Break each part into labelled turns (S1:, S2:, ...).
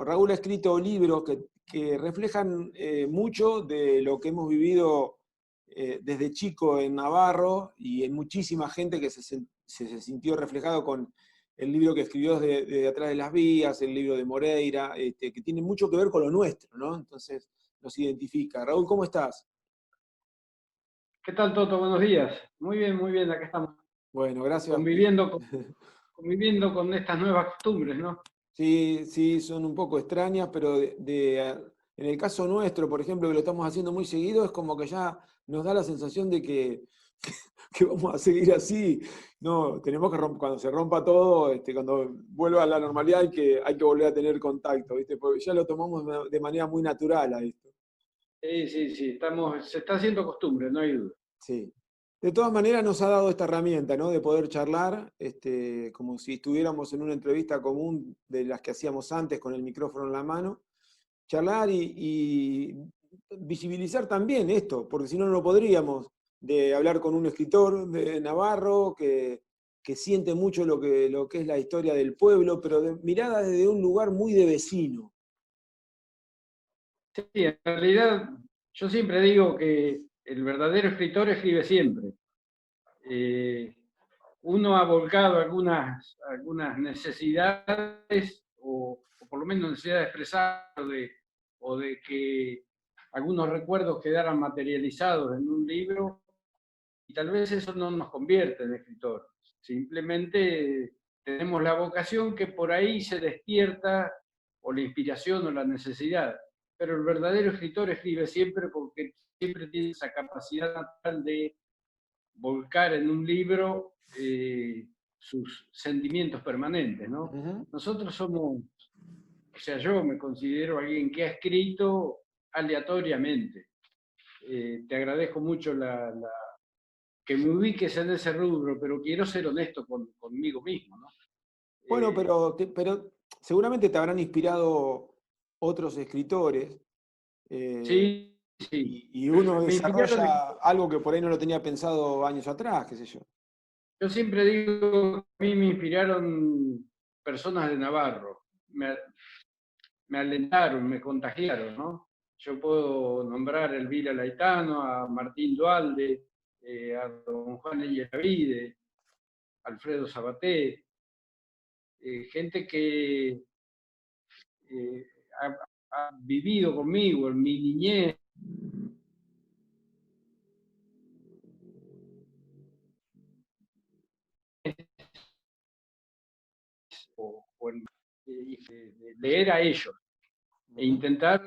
S1: Raúl ha escrito libros que reflejan mucho de lo que hemos vivido desde chico en Navarro y en muchísima gente que se sintió reflejado con el libro que escribió de Atrás de las Vías, el libro de Moreira, que tiene mucho que ver con lo nuestro, ¿no? Entonces nos identifica. Raúl, ¿cómo estás?
S2: ¿Qué tal, Toto? Buenos días. Muy bien, acá estamos
S1: Bueno, gracias.
S2: conviviendo con estas nuevas costumbres, ¿no?
S1: Sí, sí, son un poco extrañas, pero en el caso nuestro, por ejemplo, que lo estamos haciendo muy seguido, es como que ya nos da la sensación de que, que vamos a seguir así. No, tenemos que cuando se rompa todo, cuando vuelva a la normalidad hay que volver a tener contacto, ¿viste? Porque ya lo tomamos de manera muy natural a esto.
S2: Sí, se está haciendo costumbre, no hay duda.
S1: Sí. De todas maneras nos ha dado esta herramienta, ¿no? De poder charlar, como si estuviéramos en una entrevista común de las que hacíamos antes con el micrófono en la mano, charlar y visibilizar también esto, porque si no, no lo podríamos, de hablar con un escritor de Navarro que siente mucho lo que es la historia del pueblo, pero mirada desde un lugar muy de vecino.
S2: Sí, en realidad yo siempre digo que el verdadero escritor escribe siempre. Eh, Uno ha volcado algunas necesidades, o por lo menos necesidad de expresar, o de que algunos recuerdos quedaran materializados en un libro, y tal vez eso no nos convierte en escritor. Simplemente tenemos la vocación que por ahí se despierta, o la inspiración o la necesidad. Pero el verdadero escritor escribe siempre porque siempre tiene esa capacidad natural de volcar en un libro sus sentimientos permanentes, ¿no?
S1: Ujú.
S2: Nosotros somos, o sea, yo me considero alguien que ha escrito aleatoriamente. Te agradezco mucho que me ubiques en ese rubro, pero quiero ser honesto conmigo mismo, ¿no?
S1: Bueno,
S2: Eh,
S1: pero seguramente te habrán inspirado otros escritores. eh,
S2: sí, sí.
S1: y uno
S2: Me inspiraron,
S1: desarrolla algo que por ahí no lo tenía pensado años atrás, qué sé yo.
S2: yo siempre digo, a mí me inspiraron personas de Navarro, me alentaron, me contagiaron, ¿no? Yo puedo nombrar a Elvira Laitano, a Martín Dualde, a don Juan Eyeravide, Alfredo Sabaté, gente que eh, ha, ha vivido conmigo en mi niñez, o en, leer a ellos e
S1: Ujú.
S2: intentar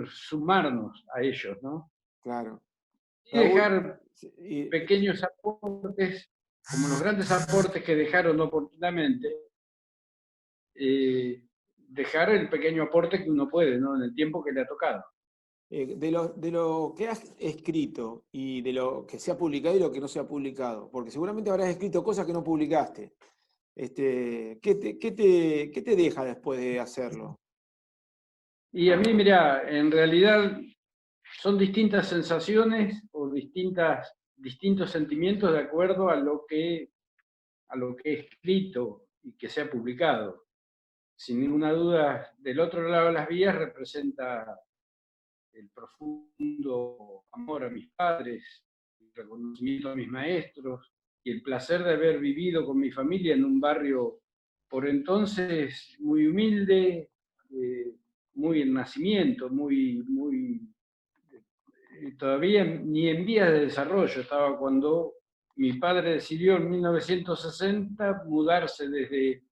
S2: sumarnos a ellos, ¿no?
S1: Claro.
S2: Y
S1: Raúl,
S2: dejar
S1: sí,
S2: pequeños aportes, como los grandes aportes que dejaron oportunamente, dejar el pequeño aporte que uno puede, ¿no? En el tiempo que le ha tocado.
S1: de lo que has escrito y de lo que se ha publicado y lo que no se ha publicado, porque seguramente habrás escrito cosas que no publicaste. ¿Qué te deja después de hacerlo?
S2: Y a mí, mira, en realidad son distintas sensaciones o distintos sentimientos de acuerdo a lo que he escrito y que se ha publicado. Sin ninguna duda, del otro lado de las vías representa el profundo amor a mis padres, el reconocimiento a mis maestros y el placer de haber vivido con mi familia en un barrio por entonces muy humilde, eh, muy en nacimiento, todavía ni en vías de desarrollo estaba cuando mi padre decidió en 1960 mudarse desde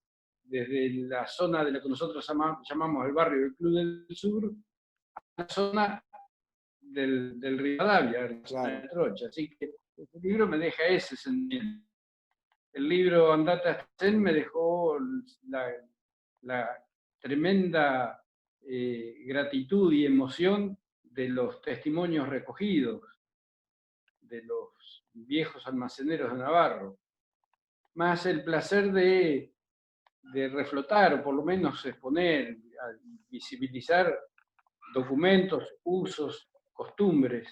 S2: la zona de lo que nosotros llamamos el barrio del Club del Sur, a la zona del Rivadavia, la zona
S1: Claro.
S2: de Trocha. Así que este libro me deja ese sentimiento. El libro Andate a Zen me dejó la tremenda gratitud y emoción de los testimonios recogidos de los viejos almaceneros de Navarro, más el placer de reflotar o por lo menos exponer, visibilizar documentos, usos, costumbres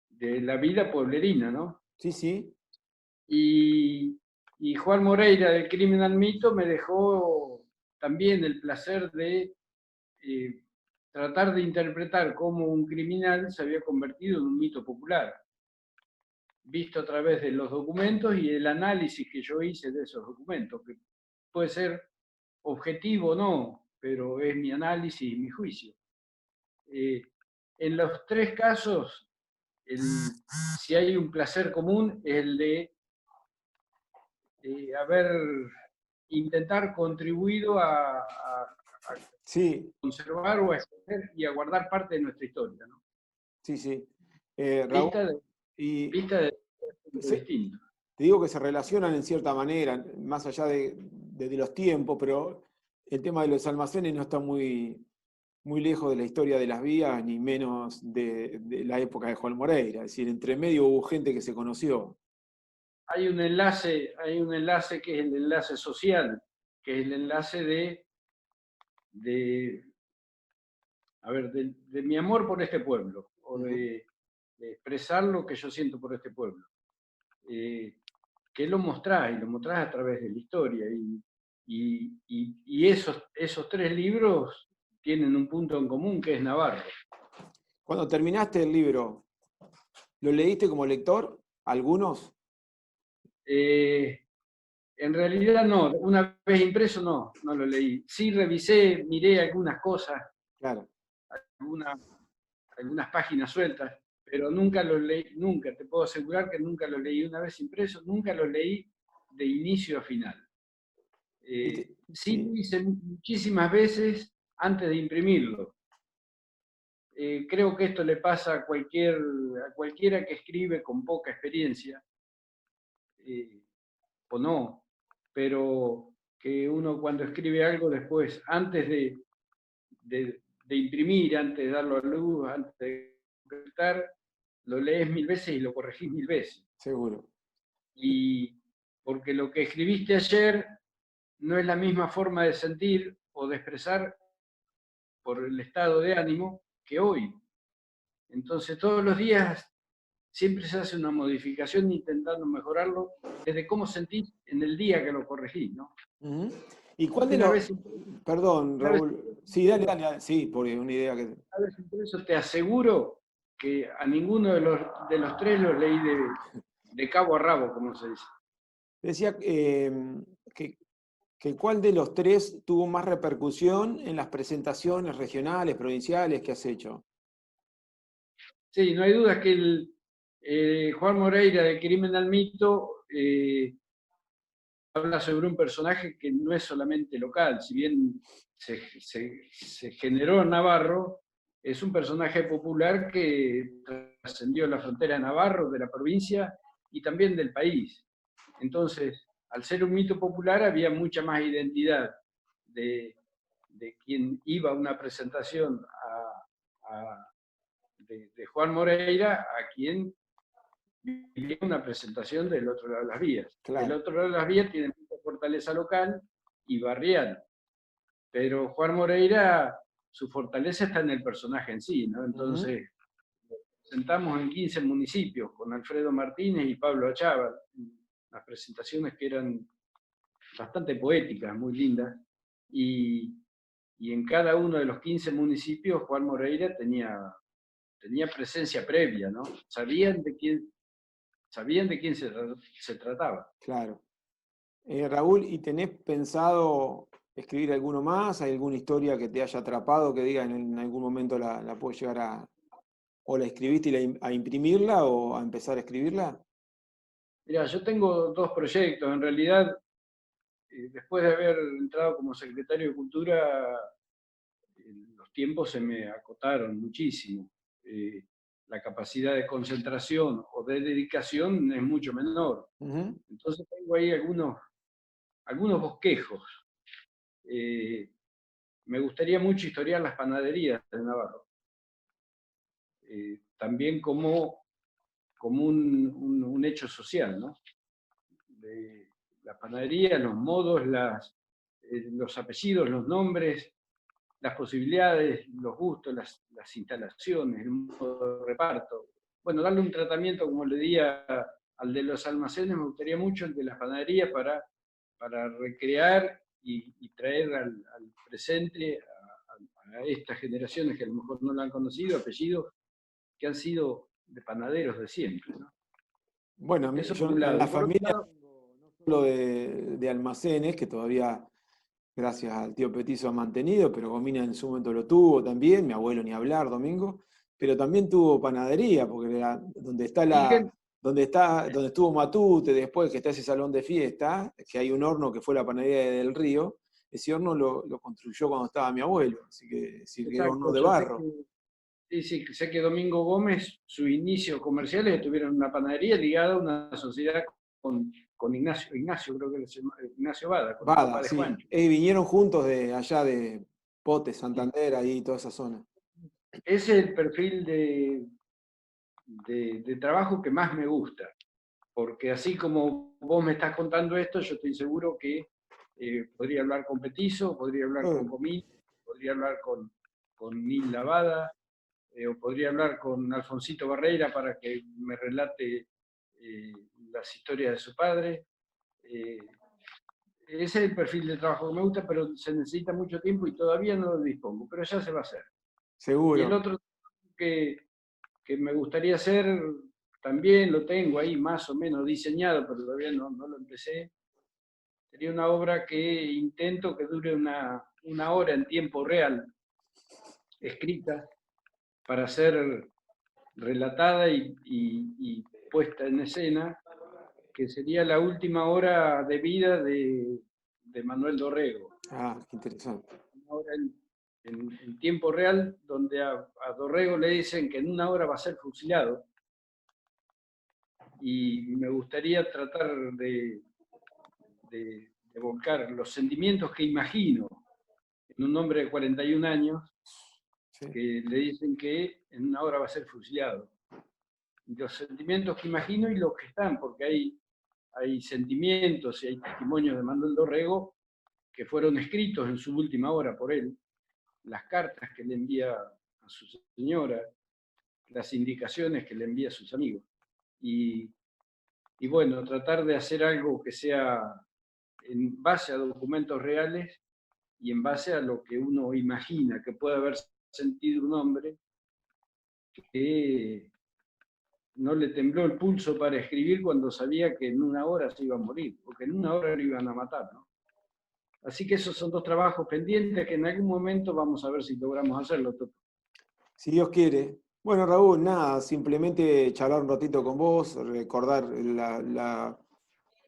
S2: de la vida pueblerina, ¿no?
S1: Sí, sí.
S2: Y, y Juan Moreira del Crimen al Mito me dejó también el placer de tratar de interpretar cómo un criminal se había convertido en un mito popular, visto a través de los documentos y el análisis que yo hice de esos documentos, que puede ser objetivo o no, pero es mi análisis y mi juicio. En los tres casos, si hay un placer común, es el de haber intentar contribuido a
S1: Sí,
S2: conservar o a exponer y a guardar parte de nuestra historia, ¿no?
S1: sí, sí. Raúl,
S2: Vista de,
S1: y
S2: vista de punto
S1: se-
S2: distinto.
S1: te digo que se relacionan en cierta manera, más allá de los tiempos, pero el tema de los almacenes no está muy lejos de la historia de las vías, ni menos de la época de Juan Moreira. Es decir, entre medio hubo gente que se conoció.
S2: Hay un enlace que es el enlace social, que es el enlace de, a ver, de mi amor por este pueblo, o de expresar lo que yo siento por este pueblo. Que lo mostrás, y lo mostrás a través de la historia. Y esos tres libros tienen un punto en común, que es Navarro.
S1: Cuando terminaste el libro, ¿lo leíste como lector? ¿Algunos?
S2: Eh, en realidad no, una vez impreso no lo leí. Sí revisé, miré algunas cosas,
S1: Claro.
S2: algunas, algunas páginas sueltas, pero nunca lo leí, nunca, te puedo asegurar que nunca lo leí una vez impreso, nunca lo leí de inicio a final. Sí lo
S1: Sí.
S2: hice muchísimas veces antes de imprimirlo. Creo que esto le pasa a cualquiera que escribe con poca experiencia, eh, o no, pero que uno cuando escribe algo después, antes de imprimir, antes de darlo a luz, antes de completar, lo lees mil veces y lo corregís mil veces.
S1: Seguro.
S2: Y porque lo que escribiste ayer no es la misma forma de sentir o de expresar por el estado de ánimo que hoy. Entonces todos los días siempre se hace una modificación intentando mejorarlo desde cómo sentís en el día que lo corregís, ¿no?
S1: Ujú. ¿Y cuál
S2: Porque
S1: de los... Perdón,
S2: una vez,
S1: Raúl. Sí, dale, dale, dale. Sí, porque es una idea que...
S2: una vez impreso, te aseguro que a ninguno de los tres los leí de cabo a rabo, como se dice.
S1: Decía que, que cuál de los tres tuvo más repercusión en las presentaciones regionales, provinciales que has hecho.
S2: Sí, no hay duda que Juan Moreira de Crimen al Mito habla sobre un personaje que no es solamente local, si bien se generó en Navarro, es un personaje popular que trascendió la frontera de Navarro, de la provincia y también del país. Entonces, al ser un mito popular, había mucha más identidad de quien iba a una presentación de Juan Moreira a quien vivía una presentación del otro lado de las vías. Del
S1: Claro.
S2: otro lado de las vías tiene mucha fortaleza local y barrial, pero Juan Moreira, su fortaleza está en el personaje en sí, ¿no?
S1: Ujú.
S2: Entonces, presentamos en 15 municipios con Alfredo Martínez y Pablo Achával, las presentaciones que eran bastante poéticas, muy lindas, y, y en cada uno de los 15 municipios Juan Moreira tenía presencia previa, ¿no? Sabían de quién se trataba.
S1: Claro. Raúl, ¿y tenés pensado escribir alguno más? ¿Hay alguna historia que te haya atrapado que diga en algún momento la puedes llegar a, o la escribiste y a imprimirla o a empezar a escribirla?
S2: Mira, yo tengo dos proyectos. En realidad, después de haber entrado como secretario de Cultura, los tiempos se me acotaron muchísimo. La capacidad de concentración o de dedicación es mucho menor.
S1: Ujú.
S2: Entonces tengo ahí algunos bosquejos. Eh, Me gustaría mucho historiar las panaderías de Navarro. También como un hecho social, ¿no? De la panadería, los modos, los apellidos, los nombres, las posibilidades, los gustos, las instalaciones, el modo de reparto. Bueno, darle un tratamiento, como le di al de los almacenes, me gustaría mucho el de las panaderías para recrear y traer al presente, a estas generaciones que a lo mejor no lo han conocido, apellidos que han sido de panaderos de siempre, ¿no?
S1: Bueno,
S2: Eso por
S1: yo
S2: un
S1: en
S2: lado.
S1: la
S2: Y por otro
S1: familia
S2: lado,
S1: tengo no solo de almacenes, que todavía, gracias al tío Petizo, ha mantenido, pero Gomina en su momento lo tuvo también, mi abuelo ni hablar, Domingo, pero también tuvo panadería, porque donde está
S2: y que,
S1: donde estuvo Matute, después que está ese salón de fiesta, que hay un horno que fue la panadería de Del Río, ese horno lo construyó cuando estaba mi abuelo, así que, sí, que era horno
S2: exacto,
S1: de
S2: yo sé
S1: barro.
S2: que, sí, sí, sé que Domingo Gómez, su inicio comerciales tuvieron una panadería ligada a una sociedad con Ignacio, creo que se llama, Ignacio Bada, con el
S1: Bada,
S2: papá de
S1: sí.
S2: Juancho.
S1: Vinieron juntos de allá de Pote,
S2: Y
S1: Santander, ahí toda esa zona.
S2: ese es el perfil de trabajo que más me gusta, porque así como vos me estás contando esto, yo estoy seguro que podría hablar con Petizo, podría hablar con Comín, podría hablar con Nil Lavada, o podría hablar con Alfonsito Barreira para que me relate las historias de su padre. Eh, Ese es el perfil de trabajo que me gusta, pero se necesita mucho tiempo y todavía no lo dispongo, pero ya se va a hacer. Y el
S1: Seguro.
S2: otro que, que me gustaría hacer, también lo tengo ahí más o menos diseñado, pero todavía no lo empecé. Sería una obra que intento que dure una hora en tiempo real, escrita, para ser relatada y puesta en escena, que sería la última hora de vida de Manuel Dorrego.
S1: Ah, qué interesante.
S2: Una hora en tiempo real, donde a Dorrego le dicen que en una hora va a ser fusilado, y me gustaría tratar de volcar los sentimientos que imagino en un hombre de 41 años
S1: Sí.
S2: que le dicen que en una hora va a ser fusilado. Y los sentimientos que imagino y los que están, porque hay sentimientos y hay testimonios de Manuel Dorrego que fueron escritos en su última hora por él, las cartas que le envía a su señora, las indicaciones que le envía a sus amigos. Y, y bueno, tratar de hacer algo que sea en base a documentos reales y en base a lo que uno imagina que puede haber sentido un hombre que no le tembló el pulso para escribir cuando sabía que en una hora se iba a morir, porque en una hora lo iban a matar, ¿no? Así que esos son dos trabajos pendientes que en algún momento vamos a ver si logramos hacerlo, Toto.
S1: Si Dios quiere. Bueno, Raúl, nada, simplemente charlar un ratito con vos, recordar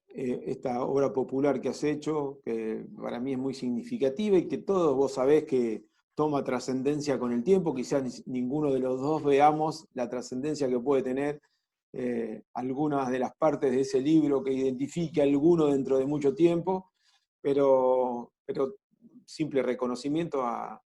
S1: esta obra popular que has hecho, que para mí es muy significativa y que todos vos sabés que toma trascendencia con el tiempo. Quizás ninguno de los dos veamos la trascendencia que puede tener algunas de las partes de ese libro que identifique a alguno dentro de mucho tiempo, pero simple reconocimiento a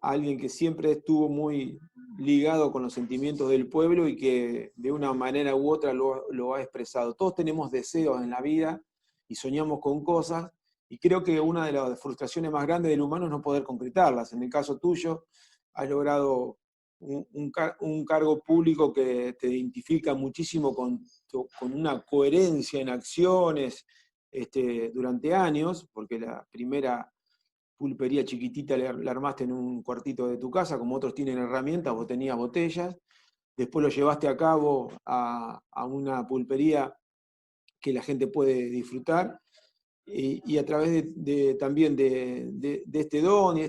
S1: alguien que siempre estuvo muy ligado con los sentimientos del pueblo y que de una manera u otra lo ha expresado. Todos tenemos deseos en la vida y soñamos con cosas, y creo que una de las frustraciones más grandes del humano es no poder concretarlas. En el caso tuyo, has logrado un cargo público que te identifica muchísimo con una coherencia en acciones durante años, porque la primera pulpería chiquitita la armaste en un cuartito de tu casa, como otros tienen herramientas, vos tenías botellas, después lo llevaste a cabo a una pulpería que la gente puede disfrutar, y a través también de este don y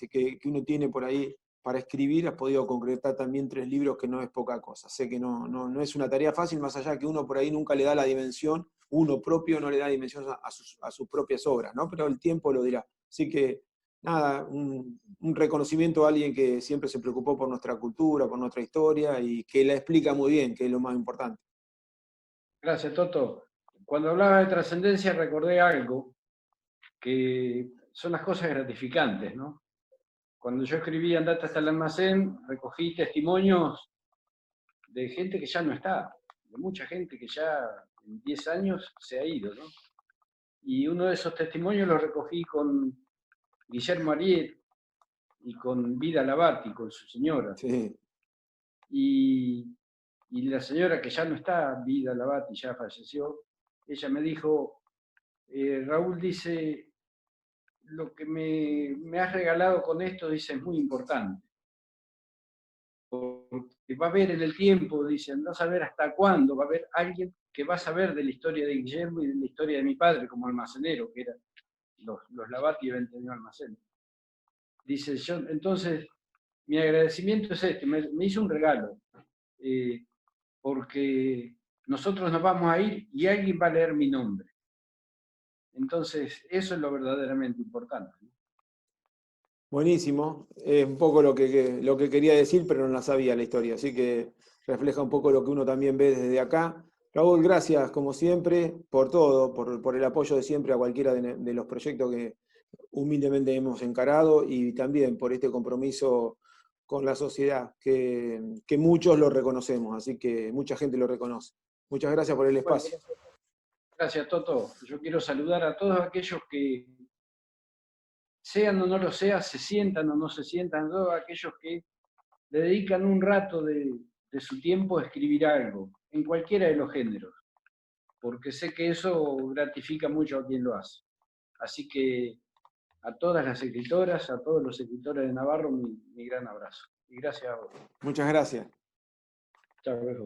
S1: que uno tiene por ahí para escribir, has podido concretar también 3 libros, que no es poca cosa. Sé que no es una tarea fácil, más allá que uno por ahí nunca le da la dimensión, uno propio no le da dimensión a sus propias obras, ¿no? Pero el tiempo lo dirá. Así que, nada, un reconocimiento a alguien que siempre se preocupó por nuestra cultura, por nuestra historia, y que la explica muy bien, que es lo más importante.
S2: Gracias, Toto. Cuando hablaba de trascendencia recordé algo que son las cosas gratificantes, ¿no? Cuando yo escribí Andate hasta el almacén, recogí testimonios de gente que ya no está, de mucha gente que ya en 10 años se ha ido, ¿no? Y uno de esos testimonios lo recogí con Guillermo Ariet y con Vida Lavati, con su señora.
S1: Sí.
S2: Y, y la señora que ya no está, Vida Lavati, ya falleció, ella me dijo, Raúl dice, lo que me has regalado con esto, dice, es muy importante. Porque va a haber en el tiempo, dice, no saber hasta cuándo, va a haber alguien que va a saber de la historia de Guillermo y de la historia de mi padre como almacenero, que eran los Lavati y 20 años almacén. Dice, yo, entonces, mi agradecimiento es este, me hizo un regalo, porque nosotros nos vamos a ir y alguien va a leer mi nombre. Entonces, eso es lo verdaderamente importante.
S1: Buenísimo. Es un poco lo que quería decir, pero no la sabía la historia, así que refleja un poco lo que uno también ve desde acá. Raúl, gracias como siempre por todo, por el apoyo de siempre a cualquiera de los proyectos que humildemente hemos encarado y también por este compromiso con la sociedad, que muchos lo reconocemos, así que mucha gente lo reconoce. Muchas gracias por el
S2: Bueno,
S1: espacio.
S2: gracias, Toto. Yo quiero saludar a todos aquellos que, sean o no lo sean, se sientan o no se sientan, todos aquellos que le dedican un rato de su tiempo a escribir algo, en cualquiera de los géneros, porque sé que eso gratifica mucho a quien lo hace. Así que a todas las escritoras, a todos los escritores de Navarro, mi gran abrazo. Y gracias a vos.
S1: Muchas gracias.
S2: Chao, viejo.